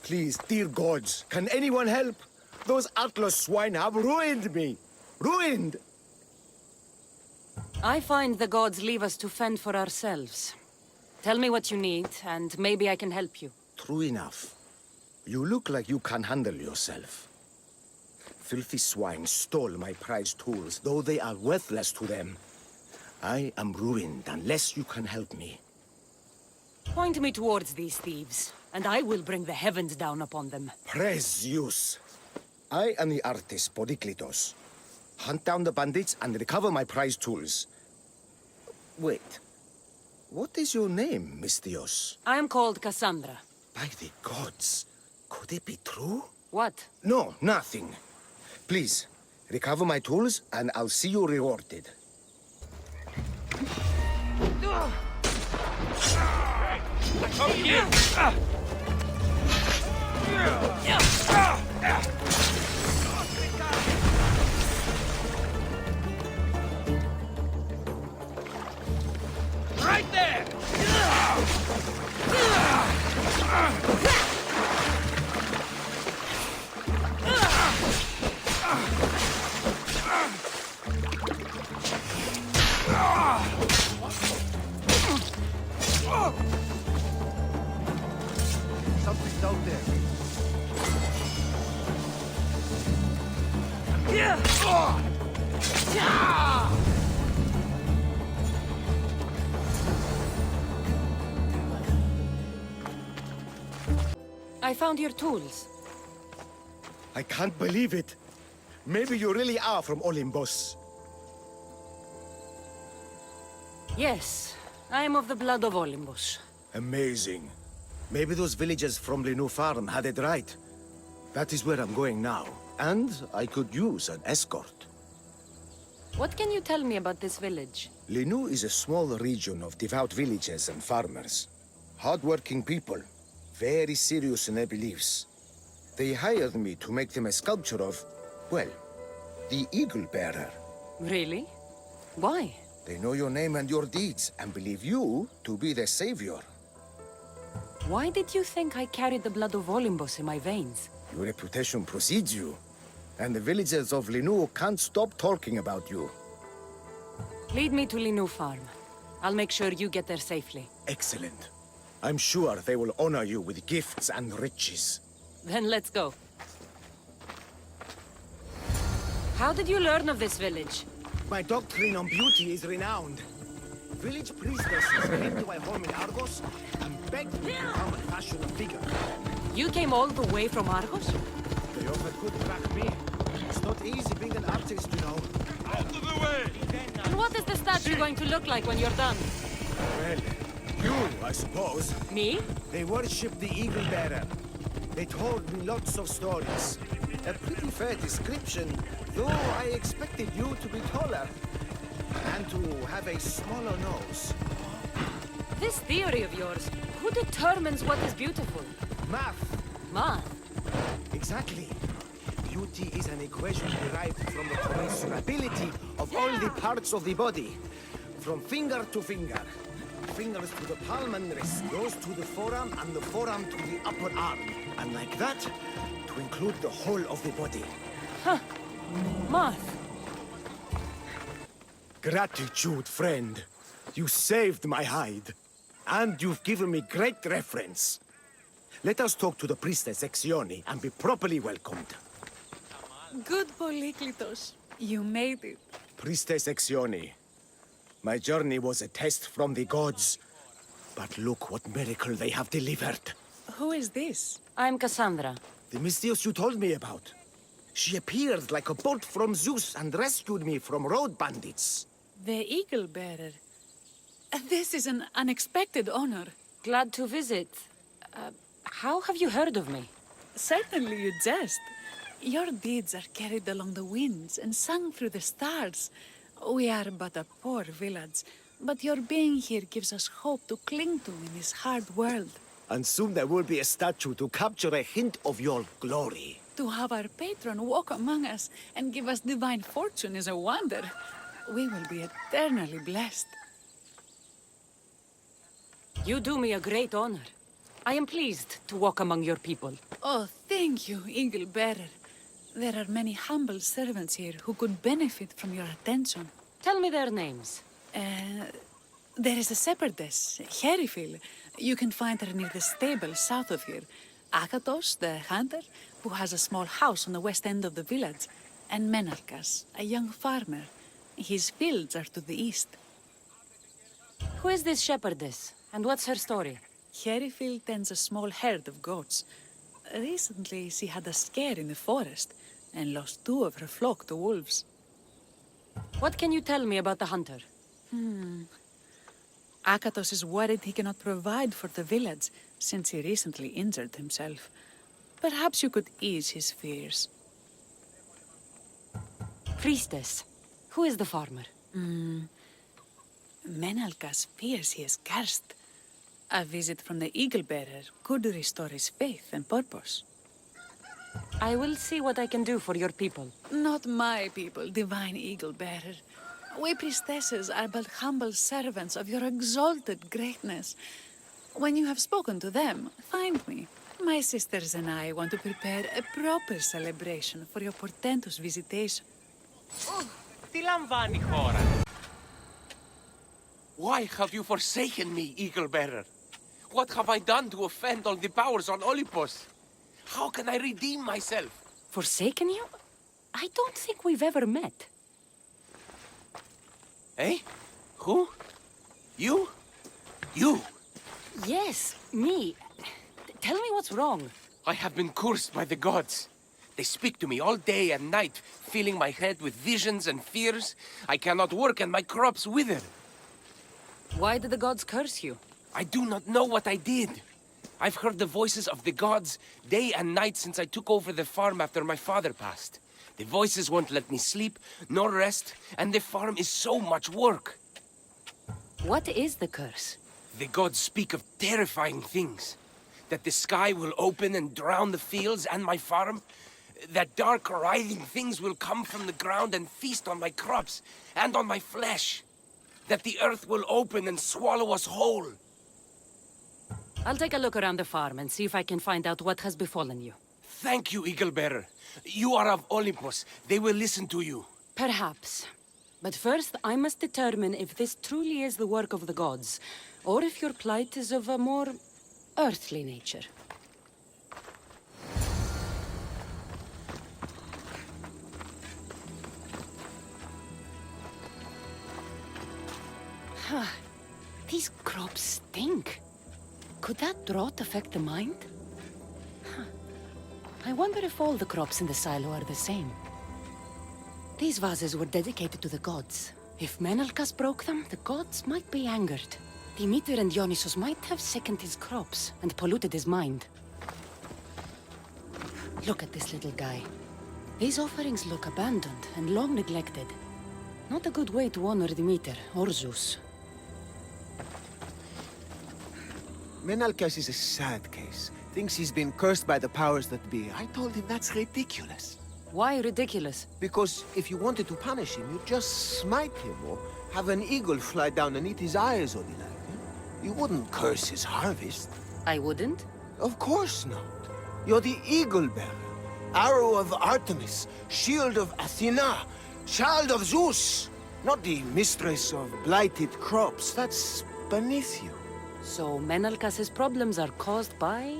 Please, dear gods, can anyone help? Those Atlas swine have ruined me. Ruined! I find the gods leave us to fend for ourselves. Tell me what you need, and maybe I can help you. True enough. You look like you can handle yourself. Filthy swine stole my prized tools, though they are worthless to them. I am ruined unless you can help me. Point me towards these thieves, and I will bring the heavens down upon them. Praise Zeus! I am the artist Podiklitos. Hunt down the bandits and recover my prized tools. Wait. What is your name, Mystios? I am called Kassandra. By the gods, could it be true? What? No, nothing. Please, recover my tools and I'll see you rewarded. Right there! Something's out there. I found your tools. I can't believe it. Maybe you really are from Olympus. Yes, I am of the blood of Olympus. Amazing. Maybe those villagers from Linu Farm had it right. That is where I'm going now. And I could use an escort. What can you tell me about this village? Linu is a small region of devout villagers and farmers. Hard-working people. Very serious in their beliefs. They hired me to make them a sculpture of, well, the Eagle Bearer. Really? Why? They know your name and your deeds, and believe you to be their savior. Why did you think I carried the blood of Olympus in my veins? Your reputation precedes you, and the villagers of Linu can't stop talking about you. Lead me to Linu Farm. I'll make sure you get there safely. Excellent. I'm sure they will honor you with gifts and riches. Then let's go. How did you learn of this village? My doctrine on beauty is renowned. Village priestesses came to my home in Argos and begged me to come and fashion a figure. You came all the way from Argos? They offered good track me. It's not easy being an artist, you know. Out of the way! And what is the statue going to look like when you're done? Well, you, I suppose. Me? They worship the Eagle Bearer. They told me lots of stories. A pretty fair description, though I expected you to be taller. And to have a smaller nose. This theory of yours, who determines what is beautiful? Math. Math. Exactly. Beauty is an equation derived from the commensurability of all the parts of the body. From finger to finger. Fingers to the palm and wrist, those to the forearm, and the forearm to the upper arm. And like that, to include the whole of the body. Huh. Math. Gratitude, friend. You saved my hide. And you've given me great reference. Let us talk to the priestess Exione and be properly welcomed. Good Polyklitos. You made it. Priestess Exione, my journey was a test from the gods. But look what miracle they have delivered. Who is this? I'm Kassandra. The Mystios you told me about. She appeared like a bolt from Zeus and rescued me from road bandits. The Eagle Bearer. This is an unexpected honor. Glad to visit. How have you heard of me? Certainly you jest. Your deeds are carried along the winds and sung through the stars. We are but a poor village, but your being here gives us hope to cling to in this hard world. And soon there will be a statue to capture a hint of your glory. To have our patron walk among us and give us divine fortune is a wonder. We will be eternally blessed. You do me a great honor. I am pleased to walk among your people. Oh, thank you, Eagle Bearer. There are many humble servants here who could benefit from your attention. Tell me their names. There is a shepherdess, Herifil. You can find her near the stable south of here. Akatos, the hunter, who has a small house on the west end of the village. And Menalkas, a young farmer. His fields are to the east. Who is this shepherdess, and what's her story? Herifil tends a small herd of goats. Recently, she had a scare in the forest and lost 2 of her flock to wolves. What can you tell me about the hunter? Akatos is worried he cannot provide for the village since he recently injured himself. Perhaps you could ease his fears. Priestess, who is the farmer? Menalkas fears he is cursed. A visit from the Eagle Bearer could restore his faith and purpose. I will see what I can do for your people. Not my people, Divine Eagle Bearer. We priestesses are but humble servants of your exalted greatness. When you have spoken to them, find me. My sisters and I want to prepare a proper celebration for your portentous visitation. Τι λαμβάνει η χώρα? Why have you forsaken me, Eagle Bearer? What have I done to offend all the powers on Olympus? How can I redeem myself? Forsaken you? I don't think we've ever met. Eh? Who? You? You! Yes, me. Tell me what's wrong. I have been cursed by the gods. They speak to me all day and night, filling my head with visions and fears. I cannot work and my crops wither. Why did the gods curse you? I do not know what I did. I've heard the voices of the gods day and night since I took over the farm after my father passed. The voices won't let me sleep, nor rest, and the farm is so much work. What is the curse? The gods speak of terrifying things. That the sky will open and drown the fields and my farm. That dark, writhing things will come from the ground and feast on my crops and on my flesh. That the earth will open and swallow us whole. I'll take a look around the farm and see if I can find out what has befallen you. Thank you, Eagle Bearer. You are of Olympus. They will listen to you. Perhaps. But first, I must determine if this truly is the work of the gods, or if your plight is of a more earthly nature. These crops stink. Could that drought affect the mind? I wonder if all the crops in the silo are the same. These vases were dedicated to the gods. If Menalkas broke them, the gods might be angered. Demeter and Dionysos might have sickened his crops and polluted his mind. Look at this little guy. These offerings look abandoned and long neglected. Not a good way to honor Demeter or Zeus. Menalkas is a sad case. Thinks he's been cursed by the powers that be. I told him that's ridiculous. Why ridiculous? Because if you wanted to punish him, you'd just smite him or have an eagle fly down and eat his eyes or the like. You wouldn't curse his harvest. I wouldn't. Of course not. You're the eagle bearer. Arrow of Artemis, shield of Athena, child of Zeus. Not the mistress of blighted crops. That's beneath you. So Menalkas' problems are caused by...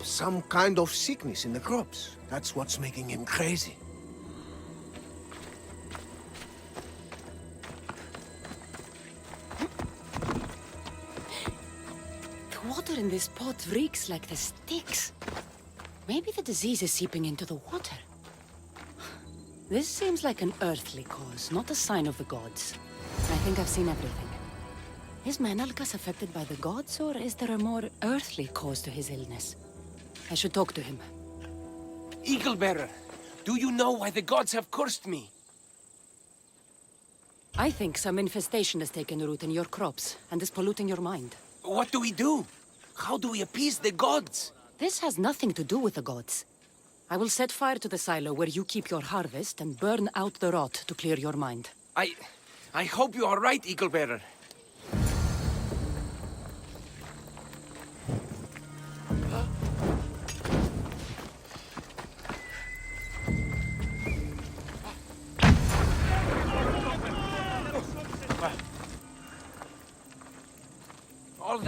Some kind of sickness in the crops. That's what's making him crazy. The water in this pot reeks like the Styx. Maybe the disease is seeping into the water. This seems like an earthly cause, not a sign of the gods. I think I've seen everything. Is Menalkas affected by the gods, or is there a more earthly cause to his illness? I should talk to him. Eagle Bearer, do you know why the gods have cursed me? I think some infestation has taken root in your crops and is polluting your mind. What do we do? How do we appease the gods? This has nothing to do with the gods. I will set fire to the silo where you keep your harvest and burn out the rot to clear your mind. I hope you are right, Eagle Bearer.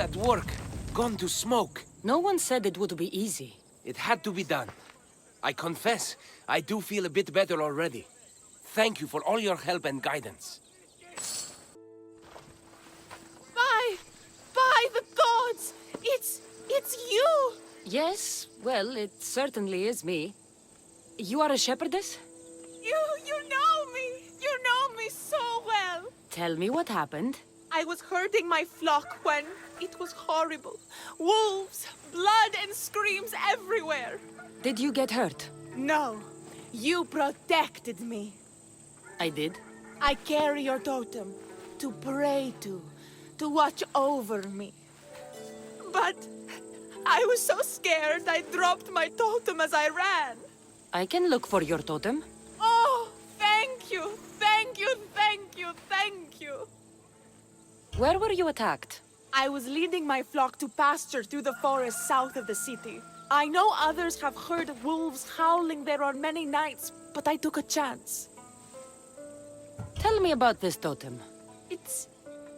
at work, gone to smoke. No one said it would be easy. It had to be done. I confess, I do feel a bit better already. Thank you for all your help and guidance. By the gods! It's you! Yes, well, it certainly is me. You are a shepherdess? You know me! You know me so well! Tell me what happened. I was herding my flock when it was horrible. Wolves, blood and screams everywhere. Did you get hurt? No, you protected me. I did. I carry your totem to pray to watch over me. But I was so scared I dropped my totem as I ran. I can look for your totem. Oh, thank you, thank you, thank you, thank you. Where were you attacked? I was leading my flock to pasture through the forest south of the city. I know others have heard wolves howling there on many nights, but I took a chance. Tell me about this totem. It's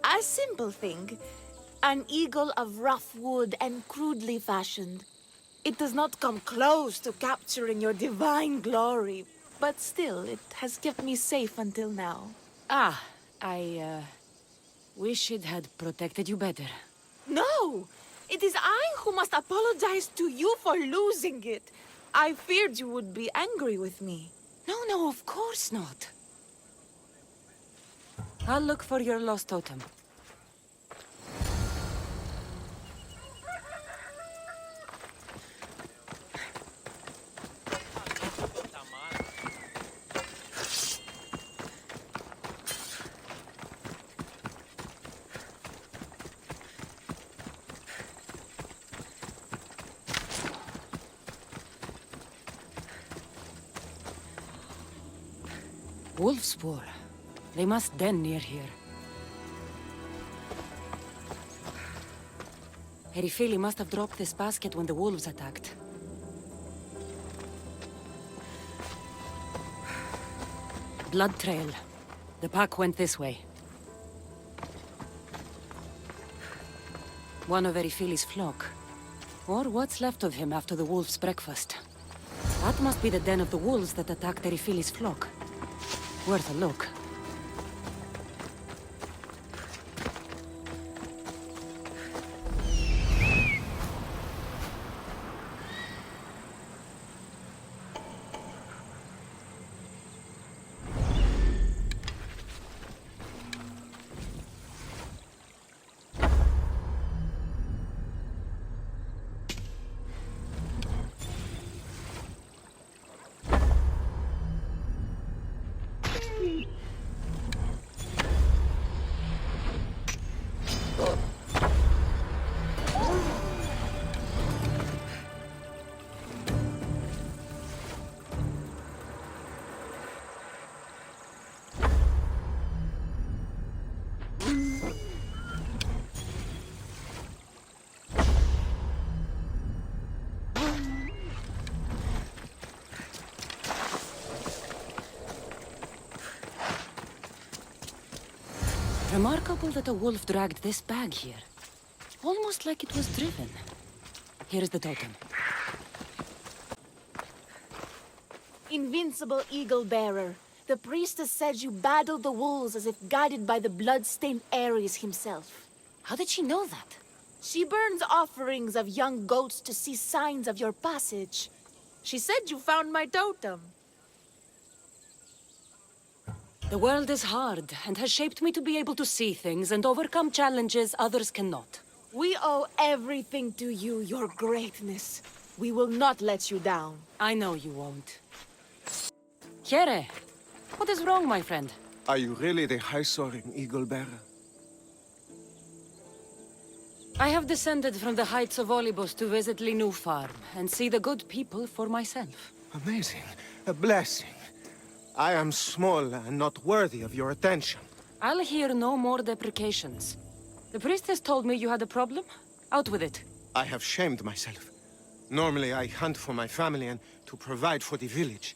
a simple thing. An eagle of rough wood and crudely fashioned. It does not come close to capturing your divine glory, but still, it has kept me safe until now. Ah, I wish it had protected you better. No! It is I who must apologize to you for losing it. I feared you would be angry with me. No, of course not. I'll look for your lost totem. Wolf spoor. They must den near here. Erifili must have dropped this basket when the wolves attacked. Blood trail. The pack went this way. One of Erifili's flock. Or what's left of him after the wolf's breakfast. That must be the den of the wolves that attacked Erifili's flock. Worth a look. Remarkable that a wolf dragged this bag here. Almost like it was driven. Here's the totem. Invincible eagle bearer. The priestess said you battled the wolves as if guided by the blood-stained Ares himself. How did she know that? She burns offerings of young goats to see signs of your passage. She said you found my totem. The world is hard, and has shaped me to be able to see things and overcome challenges others cannot. We owe everything to you, your greatness. We will not let you down. I know you won't. Here, what is wrong, my friend? Are you really the high-soaring eagle bearer? I have descended from the heights of Olibos to visit Linu Farm and see the good people for myself. Amazing. A blessing. I am small and not worthy of your attention. I'll hear no more deprecations. The priestess told me you had a problem. Out with it. I have shamed myself. Normally I hunt for my family and to provide for the village.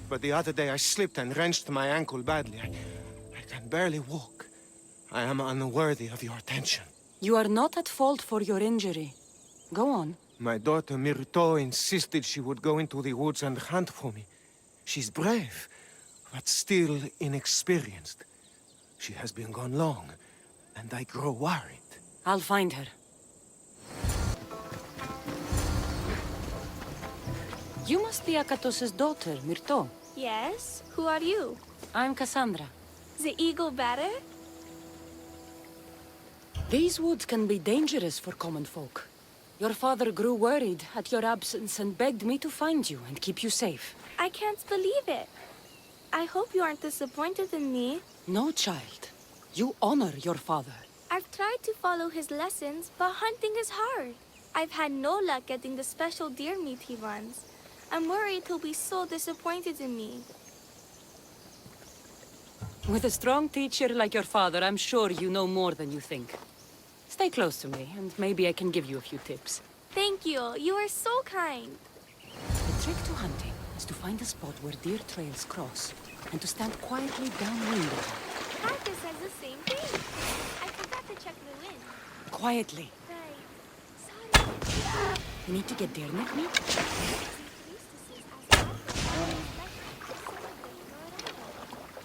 But the other day I slipped and wrenched my ankle badly. I can barely walk. I am unworthy of your attention. You are not at fault for your injury. Go on. My daughter Myrto insisted she would go into the woods and hunt for me. She's brave, but still inexperienced. She has been gone long, and I grow worried. I'll find her. You must be Akatos's daughter, Myrto. Yes? Who are you? I'm Kassandra. The eagle bearer? These woods can be dangerous for common folk. Your father grew worried at your absence and begged me to find you and keep you safe. I can't believe it. I hope you aren't disappointed in me. No, child. You honor your father. I've tried to follow his lessons, but hunting is hard. I've had no luck getting the special deer meat he runs. I'm worried he'll be so disappointed in me. With a strong teacher like your father, I'm sure you know more than you think. Stay close to me, and maybe I can give you a few tips. Thank you. You are so kind. The trick to hunting is to find a spot where deer trails cross, and to stand quietly downwind of them. Parker says the same thing. I forgot to check the wind. Quietly. Right. Sorry. You need to get deer neck meat?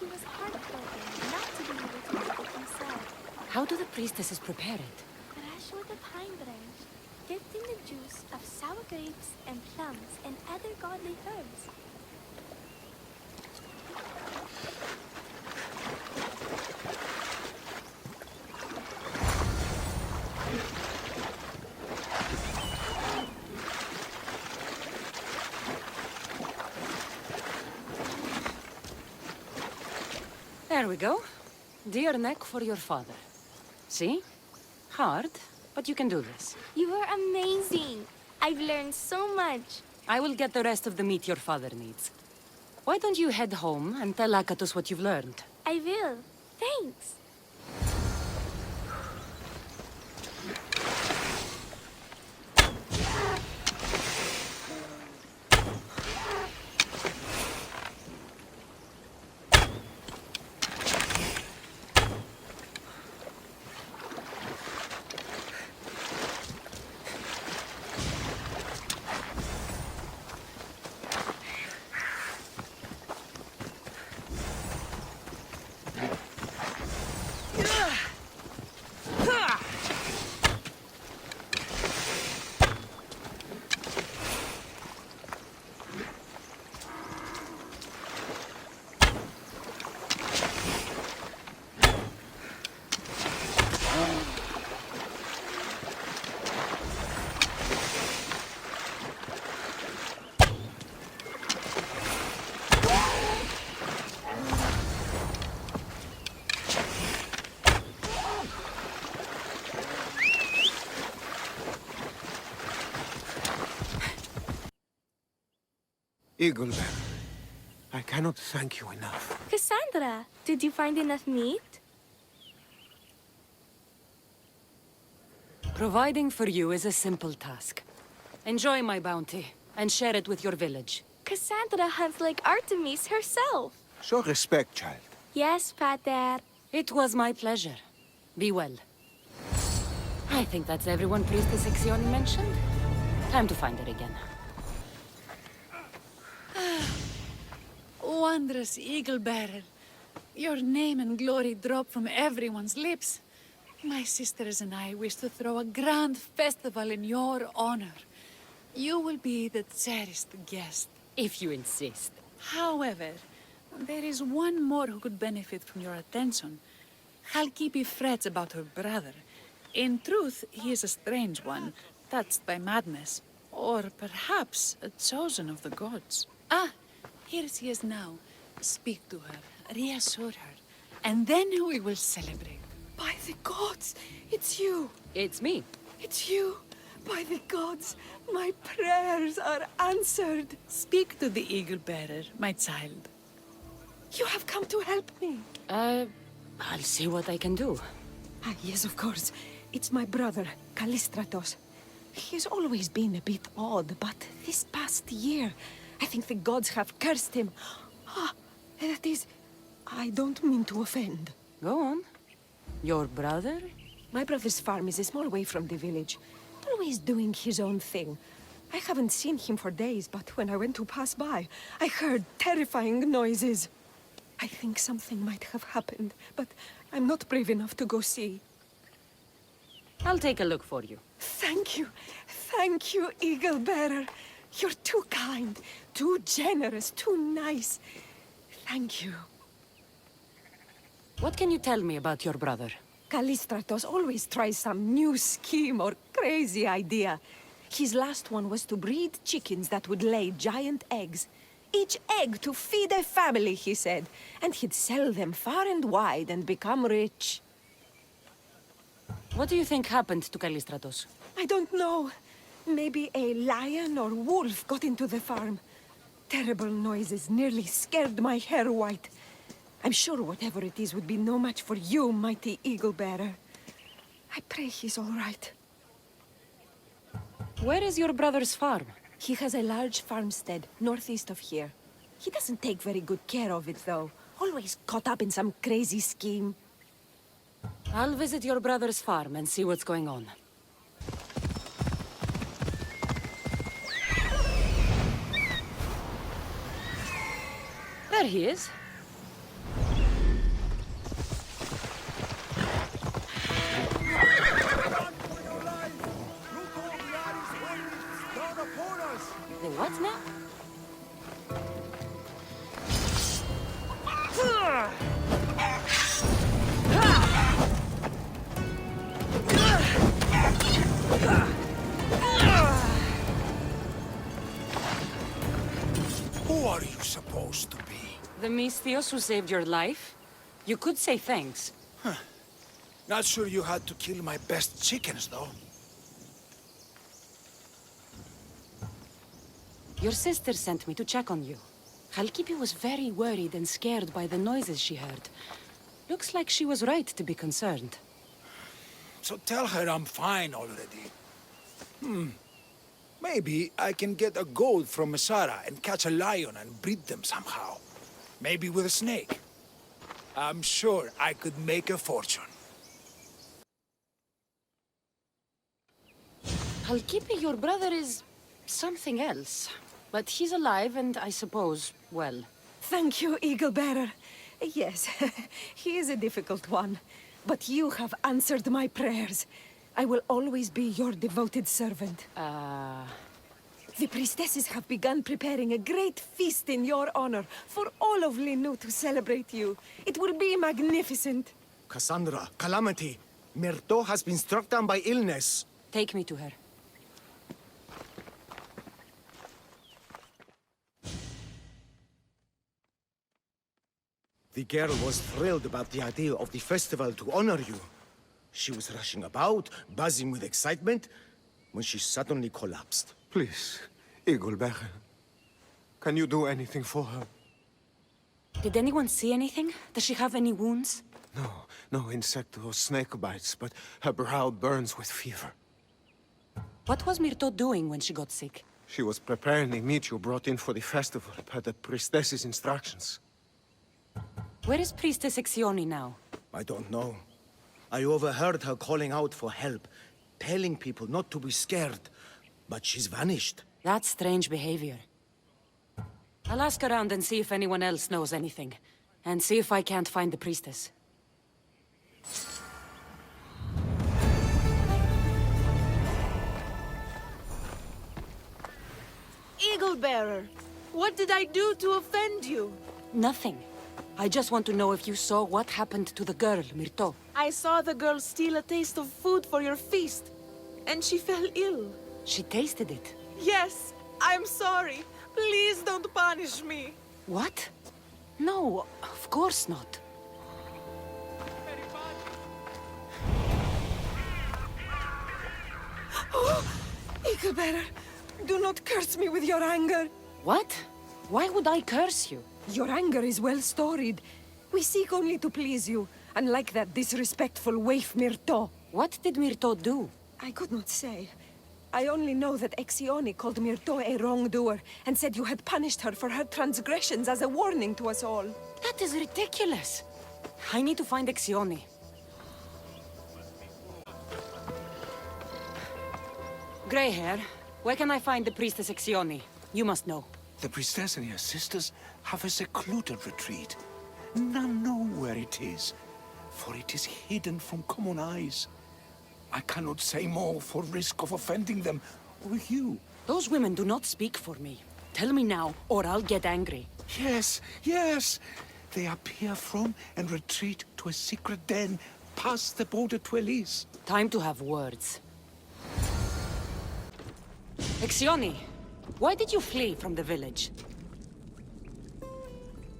He was heartbroken not to be able to make it himself. How do the priestesses prepare it? Brush with a pine branch, dipped in the juice of sour grapes and plums and other godly herbs. There we go. Deer neck for your father. See? Hard, but you can do this. You are amazing. I've learned so much. I will get the rest of the meat your father needs. Why don't you head home and tell Akatos what you've learned? I will. Thanks. Eagle Bearer, I cannot thank you enough. Kassandra, did you find enough meat? Providing for you is a simple task. Enjoy my bounty, and share it with your village. Kassandra hunts like Artemis herself. Show respect, child. Yes, Pater. It was my pleasure. Be well. I think that's everyone Priestess Ixion mentioned. Time to find her again. Wondrous eagle bearer. Your name and glory drop from everyone's lips. My sisters and I wish to throw a grand festival in your honor. You will be the cherished guest. If you insist. However, there is one more who could benefit from your attention. Halkipi frets about her brother. In truth, he is a strange one, touched by madness. Or perhaps a chosen of the gods. Ah, here she is now. Speak to her, reassure her, and then we will celebrate. By the gods, it's you! It's me. It's you! By the gods, my prayers are answered! Speak to the eagle bearer, my child. You have come to help me! I'll see what I can do. Ah, yes, of course. It's my brother, Callistratos. He's always been a bit odd, but this past year, I think the gods have cursed him. Ah, that is... I don't mean to offend. Go on. Your brother? My brother's farm is a small way from the village. Always doing his own thing. I haven't seen him for days, but when I went to pass by, I heard terrifying noises. I think something might have happened, but I'm not brave enough to go see. I'll take a look for you. Thank you. Thank you, Eagle Bearer. You're too kind, too generous, too nice. Thank you. What can you tell me about your brother? Kallistratos always tries some new scheme or crazy idea. His last one was to breed chickens that would lay giant eggs. Each egg to feed a family, he said. And he'd sell them far and wide and become rich. What do you think happened to Kallistratos? I don't know. Maybe a lion or wolf got into the farm. Terrible noises nearly scared my hair white. I'm sure whatever it is would be no match for you, mighty Eagle Bearer. I pray he's all right. Where is your brother's farm? He has a large farmstead northeast of here. He doesn't take very good care of it, though. Always caught up in some crazy scheme. I'll visit your brother's farm and see what's going on. There he is. The what now? Who are you supposed to be? The Mystios who saved your life? You could say thanks. Not sure you had to kill my best chickens, though. Your sister sent me to check on you. Halkipi was very worried and scared by the noises she heard. Looks like she was right to be concerned. So tell her I'm fine already. Maybe I can get a goat from Mesara and catch a lion and breed them somehow. Maybe with a snake. I'm sure I could make a fortune. Halkipi, your brother, is something else. But he's alive and, I suppose, well. Thank you, Eagle Bearer. Yes, he is a difficult one. But you have answered my prayers. I will always be your devoted servant. The priestesses have begun preparing a great feast in your honor for all of Linu to celebrate you. It will be magnificent. Kassandra, Calamity, Myrto has been struck down by illness. Take me to her. The girl was thrilled about the idea of the festival to honor you. She was rushing about, buzzing with excitement, when she suddenly collapsed. Please, Eagle Bearer. Can you do anything for her? Did anyone see anything? Does she have any wounds? No insect or snake bites, but her brow burns with fever. What was Myrto doing when she got sick? She was preparing the meat you brought in for the festival, per the priestess's instructions. Where is Priestess Exioni now? I don't know. I overheard her calling out for help, telling people not to be scared, but she's vanished. That's strange behavior. I'll ask around and see if anyone else knows anything. And see if I can't find the priestess. Eagle Bearer, what did I do to offend you? Nothing. I just want to know if you saw what happened to the girl, Myrto. I saw the girl steal a taste of food for your feast, and she fell ill. She tasted it. Yes, I'm sorry. Please don't punish me. What? No, of course not. Eagle Bearer, do not curse me with your anger. What? Why would I curse you? Your anger is well storied. We seek only to please you, unlike that disrespectful waif Myrto. What did Myrto do? I could not say. I only know that Exioni called Myrto a wrongdoer and said you had punished her for her transgressions as a warning to us all. That is ridiculous. I need to find Exioni. Grey hair, where can I find the priestess Exioni? You must know. The priestess and her sisters have a secluded retreat. None know where it is, for it is hidden from common eyes. I cannot say more for risk of offending them, or you. Those women do not speak for me. Tell me now, or I'll get angry. Yes, yes. They appear from and retreat to a secret den past the border to Elise. Time to have words. Exioni, why did you flee from the village?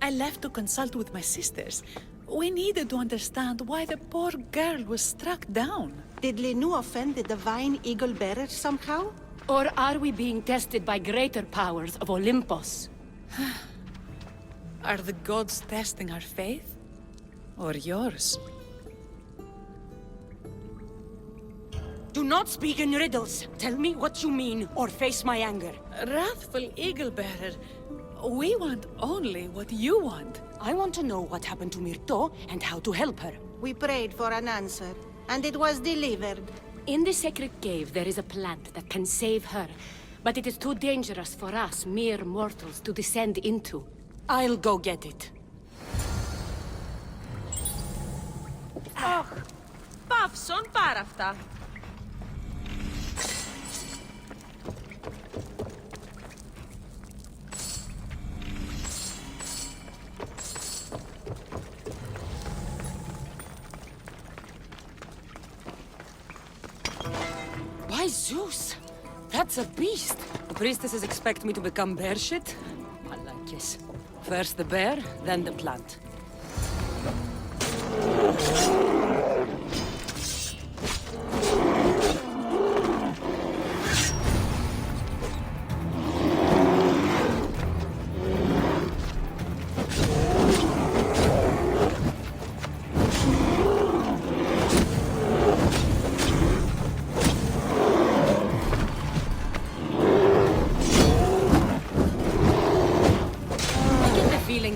I left to consult with my sisters. We needed to understand why the poor girl was struck down. Did Lenu offend the divine eagle bearer somehow? Or are we being tested by greater powers of Olympus? Are the gods testing our faith? Or yours? Do not speak in riddles. Tell me what you mean, or face my anger. Wrathful eagle bearer, we want only what you want. I want to know what happened to Myrto and how to help her. We prayed for an answer, and it was delivered. In the sacred cave, there is a plant that can save her, but it is too dangerous for us, mere mortals, to descend into. I'll go get it. Παύσον πάρα αυτά. By Zeus! That's a beast! The priestesses expect me to become bear shit? I like this. First the bear, then the plant.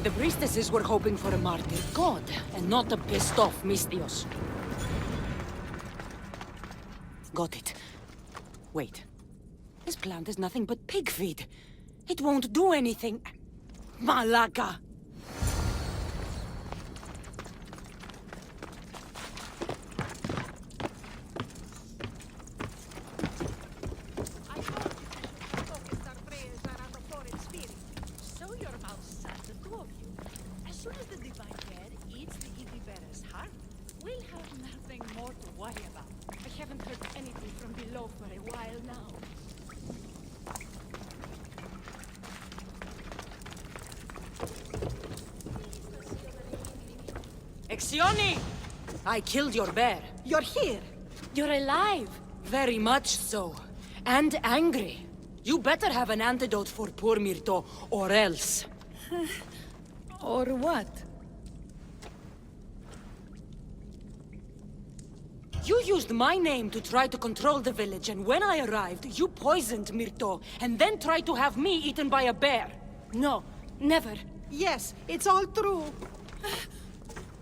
The priestesses were hoping for a martyr god, and not a pissed-off Mystios. Got it. Wait. This plant is nothing but pig feed. It won't do anything. Malaka! Exioni! I killed your bear. You're here. You're alive. Very much so. And angry. You better have an antidote for poor Myrto, or else. Or what? You used my name to try to control the village, and when I arrived, you poisoned Myrto, and then tried to have me eaten by a bear. No, never. Yes, it's all true.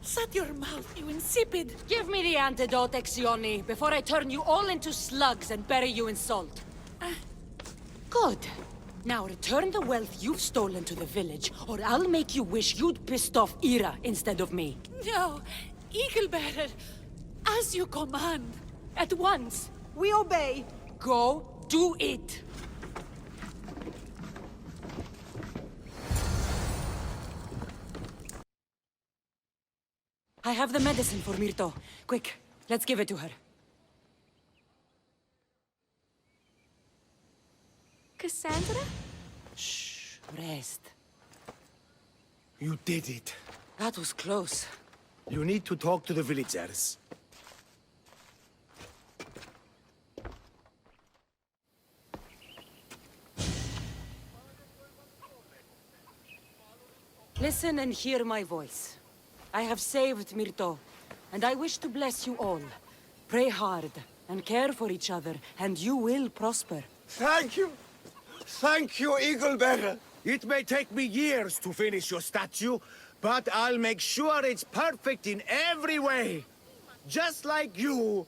Shut your mouth, you insipid! Give me the antidote, Exioni, before I turn you all into slugs and bury you in salt. Good. Now return the wealth you've stolen to the village, or I'll make you wish you'd pissed off Ira instead of me. No! Eagle bearer! As you command! At once! We obey! Go do it! I have the medicine for Myrto. Quick, let's give it to her. Kassandra? Shh, rest. You did it. That was close. You need to talk to the villagers. Listen and hear my voice. I have saved Myrto, and I wish to bless you all. Pray hard, and care for each other, and you will prosper. Thank you! Thank you, Eagle Bearer! It may take me years to finish your statue, but I'll make sure it's perfect in every way. Just like you,